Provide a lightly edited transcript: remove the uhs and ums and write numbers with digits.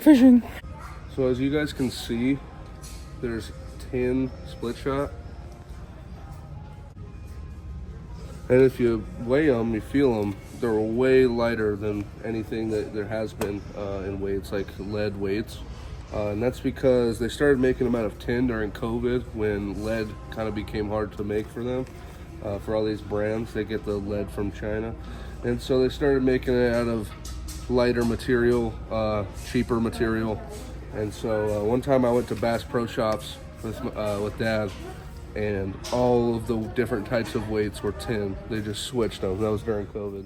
fishing. So as you guys can see, there's 10 split shot. And if you weigh them, you feel them, they're way lighter than anything that there has been in weights, like lead weights. And that's because they started making them out of tin during COVID when lead kind of became hard to make for them. For all these brands, they get the lead from China. And so they started making it out of lighter material, cheaper material. And so one time I went to Bass Pro Shops with Dad, and all of the different types of weights were tin. They just switched them. That was during COVID.